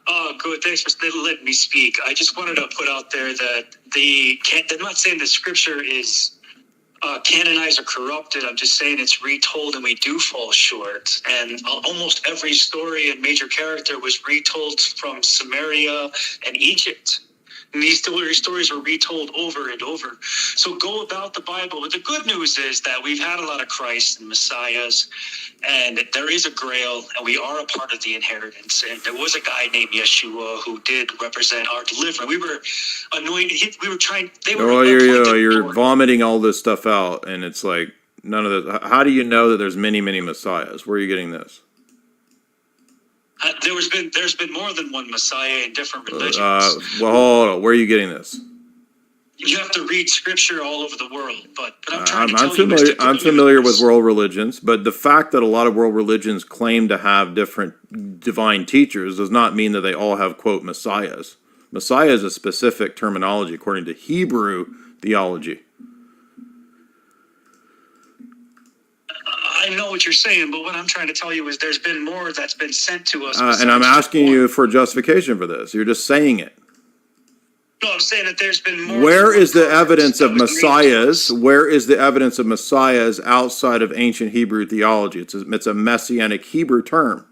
Oh, good. Thanks for letting me speak. I just wanted to put out there that I'm not saying the scripture is canonized or corrupted. I'm just saying it's retold, and we do fall short. And almost every story and major character was retold from Samaria and Egypt. And these stories were retold over and over. So go about the Bible. But the good news is that we've had a lot of Christ and Messiahs, and there is a grail, and we are a part of the inheritance. And there was a guy named Yeshua who did represent our deliverance. We were anointed. We were trying. They were. Oh, you're vomiting all this stuff out, and it's like none of this. How do you know that there's many messiahs? Where are you getting this? There's been more than one Messiah in different religions. Well, hold on. Where are you getting this? You have to read scripture all over the world, but I'm familiar with world religions, but the fact that a lot of world religions claim to have different divine teachers does not mean that they all have, quote, messiahs. Messiah is a specific terminology according to Hebrew theology. I know what you're saying, but what I'm trying to tell you is there's been more that's been sent to us. And I'm asking you for justification for this. You're just saying it. No, I'm saying that there's been more. Where is the evidence of messiahs? Where is the evidence of messiahs outside of ancient Hebrew theology? It's a messianic Hebrew term.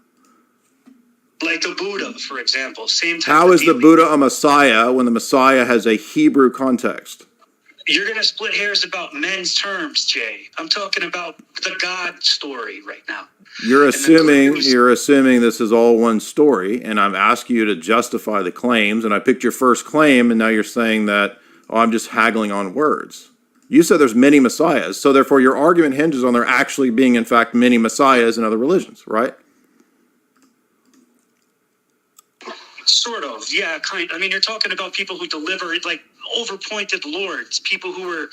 Like the Buddha, for example. Same type. How is the Buddha a messiah when the messiah has a Hebrew context? You're going to split hairs about men's terms, Jay. I'm talking about the God story right now. You're assuming this is all one story, and I'm asking you to justify the claims, and I picked your first claim, and now you're saying that, oh, I'm just haggling on words. You said there's many messiahs, so therefore your argument hinges on there actually being, in fact, many messiahs in other religions, right? Sort of, yeah, kind. I mean, you're talking about people who deliver, like, overpointed lords, people who were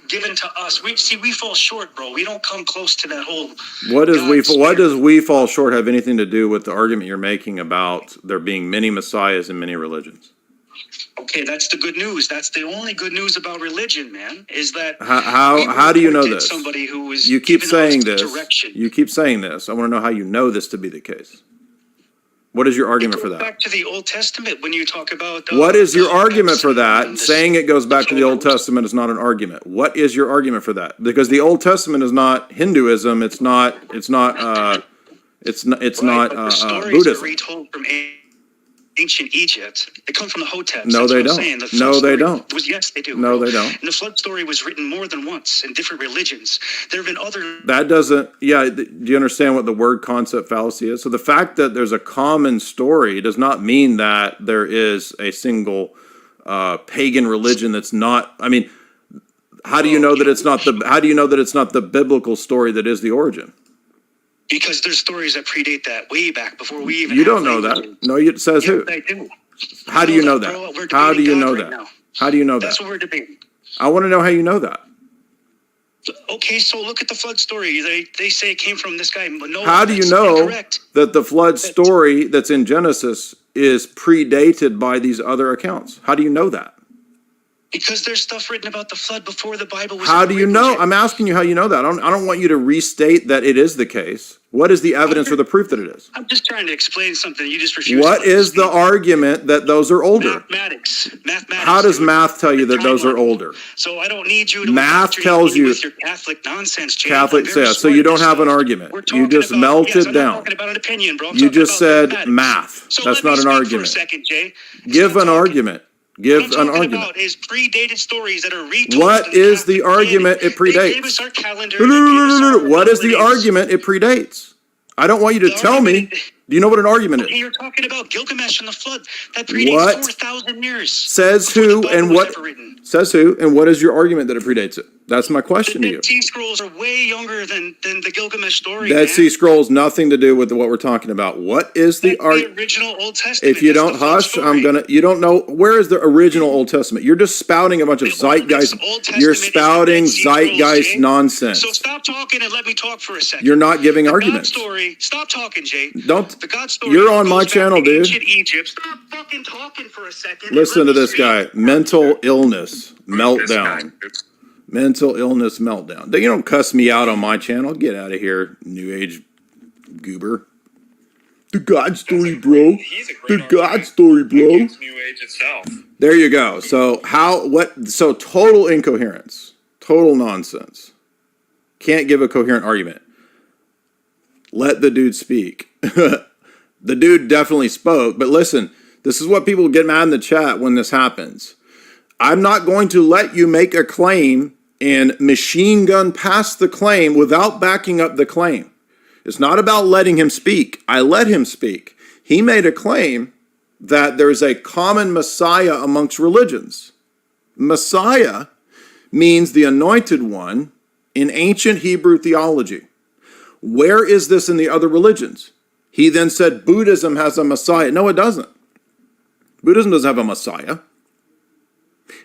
given to us. We fall short, bro. We don't come close to that whole. What does we fall short have anything to do with the argument you're making about there being many messiahs in many religions? Okay, that's the good news. That's the only good news about religion, man. Is that how do you know this? Somebody who was you keep saying this. Direction. You keep saying this. I want to know how you know this to be the case. What is your argument for that? Back to the Old Testament when you talk about. What is your argument for that? Saying it goes back to the Old Testament is not an argument. What is your argument for that? Because the Old Testament is not Hinduism. It's not Buddhism. Stories are retold from ancient Egypt. They come from the Hotep. No, they don't. No, they don't. Yes, they do. No, they don't. And the flood story was written more than once in different religions. There have been other. That doesn't. Yeah. Do you understand what the word concept fallacy is? So the fact that there's a common story does not mean that there is a single pagan religion that's not. I mean, how do you know that it's not the? How do you know that it's not the biblical story that is the origin? Because there's stories that predate that way back before we even. You don't know that. No, it says who? I do. How do you know that? How do you know that? How do you know that? That's what we're debating. I want to know how you know that. Okay, so look at the flood story. They say it came from this guy Noah. How do you know that the flood story that's in Genesis is predated by these other accounts? How do you know that? Because there's stuff written about the flood before the Bible was. How do you know? I'm asking you how you know that. I don't want you to restate that it is the case. What is the evidence or the proof that it is? I'm just trying to explain something. You just refuse. What is the argument that those are older? Mathematics. How does math tell you that those are older? So I don't need you to. Math tells you. With your Catholic nonsense, Jay. Catholic says so. You don't have an argument. You just melted down. I'm talking about an opinion, bro. You just said math. That's not an argument. For a second, Jay. Give an argument. Give an argument. About is predated stories that are retold. What is the argument it predates? They gave us our calendar. What is the argument it predates? I don't want you to tell me. Do you know what an argument is? You're talking about Gilgamesh and the flood. That predates 4,000 years. Says who and what? Says who and what is your argument that it predates it? That's my question to you. The Dead Sea Scrolls are way younger than the Gilgamesh story. Dead Sea Scrolls, nothing to do with what we're talking about. What is the argument? The original Old Testament. If you don't hush, you don't know, where is the original Old Testament? You're just spouting a bunch of zeitgeist. You're spouting zeitgeist nonsense. So stop talking and let me talk for a second. You're not giving arguments. Stop talking, Jay. The God story. You're on my channel, dude. Egypt. Stop fucking talking for a second. Listen to this guy. Mental illness meltdown. Mental illness meltdown. You don't cuss me out on my channel. Get out of here, New Age goober. The God story, bro. He's a The great God argument story, bro. against New Age itself. There you go. So so total incoherence, total nonsense. Can't give a coherent argument. Let the dude speak. The dude definitely spoke, but listen, this is what people get mad in the chat when this happens. I'm not going to let you make a claim and machine gun past the claim without backing up the claim. It's not about letting him speak. I let him speak. He made a claim that there's a common Messiah amongst religions. Messiah means the anointed one in ancient Hebrew theology. Where is this in the other religions? He then said Buddhism has a Messiah. No, it doesn't. Buddhism doesn't have a Messiah.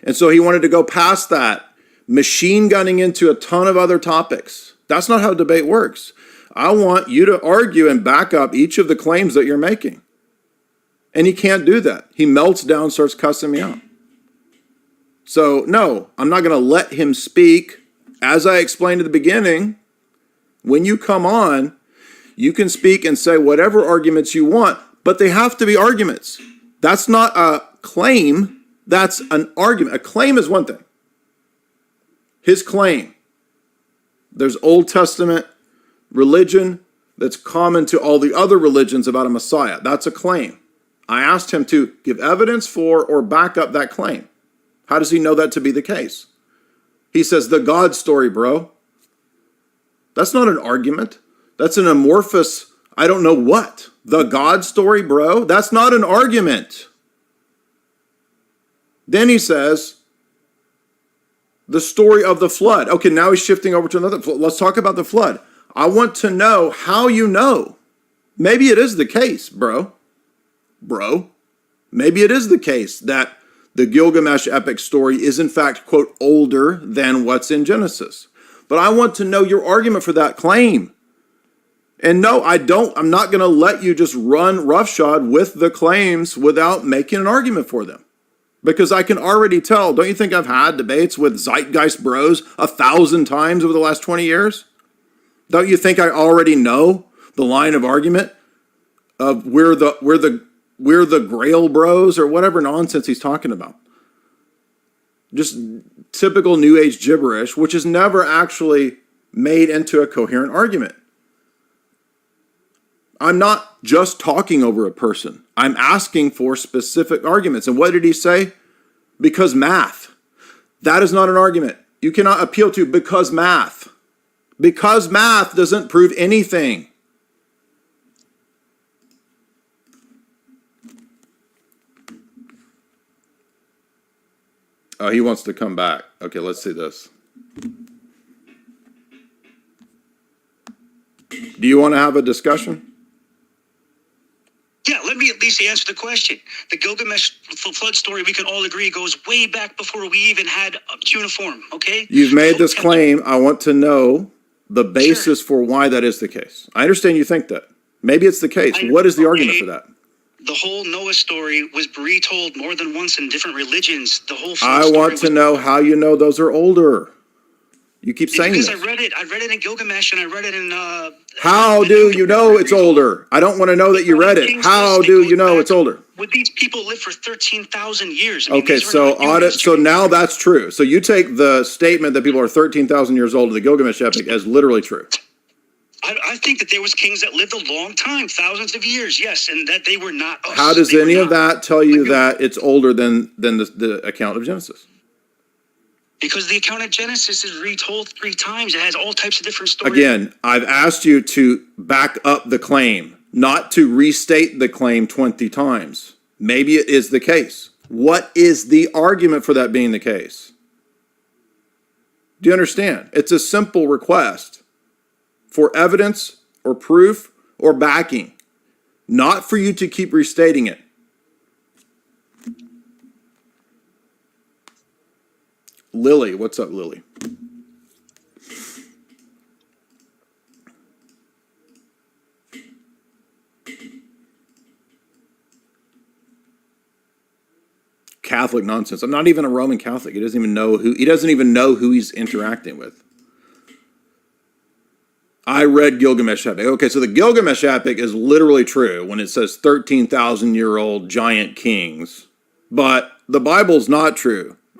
And so he wanted to go past that, machine gunning into a ton of other topics. That's not how debate works. I want you to argue and back up each of the claims that you're making. And he can't do that. He melts down, starts cussing me out. So, no, I'm not going to let him speak. As I explained at the beginning, when you come on, you can speak and say whatever arguments you want, but they have to be arguments. That's not a claim. That's an argument. A claim is one thing. His claim. There's Old Testament religion that's common to all the other religions about a Messiah. That's a claim. I asked him to give evidence for or back up that claim. How does he know that to be the case? He says, the God story, bro. That's not an argument. That's an amorphous, I don't know what. The God story, bro. That's not an argument. Then he says, the story of the flood. Okay, now he's shifting over to another flood. Let's talk about the flood. I want to know how you know. Maybe it is the case, bro. Maybe it is the case that the Gilgamesh epic story is in fact, quote, older than what's in Genesis. But I want to know your argument for that claim. And no, I'm not going to let you just run roughshod with the claims without making an argument for them. Because I can already tell, don't you think I've had debates with zeitgeist bros 1,000 times over the last 20 years? Don't you think I already know the line of argument of we're the Grail bros or whatever nonsense he's talking about? Just typical New Age gibberish, which is never actually made into a coherent argument. I'm not just talking over a person. I'm asking for specific arguments. And what did he say? Because math. That is not an argument. You cannot appeal to because math. Because math doesn't prove anything. Oh, he wants to come back. Okay, let's see this. Do you want to have a discussion? Yeah, let me at least answer the question. The Gilgamesh flood story, we can all agree, goes way back before we even had cuneiform, okay? You've made this claim. I want to know the basis for why that is the case. I understand you think that. Maybe it's the case. What is the argument for that? The whole Noah story was retold more than once in different religions. The whole I want to know how you know those are older. You keep saying this. Because I read it in Gilgamesh and I read it in... How do you know it's older? I don't want to know that you read it. How do you know it's older? Well, these people lived for 13,000 years. I mean, okay, so now that's true. So you take the statement that people are 13,000 years old in the Gilgamesh epic as literally true. I think that there was kings that lived a long time, thousands of years, yes, and that they were not us. How does any of that tell you that it's older than the account of Genesis? Because the account of Genesis is retold 3 times. It has all types of different stories. Again, I've asked you to back up the claim, not to restate the claim 20 times. Maybe it is the case. What is the argument for that being the case? Do you understand? It's a simple request for evidence or proof or backing, not for you to keep restating it. Lily, what's up, Lily? Catholic nonsense. I'm not even a Roman Catholic. He doesn't even know who he's interacting with. I read Gilgamesh Epic. Okay, so the Gilgamesh Epic is literally true when it says 13,000-year-old giant kings. But the Bible's not true.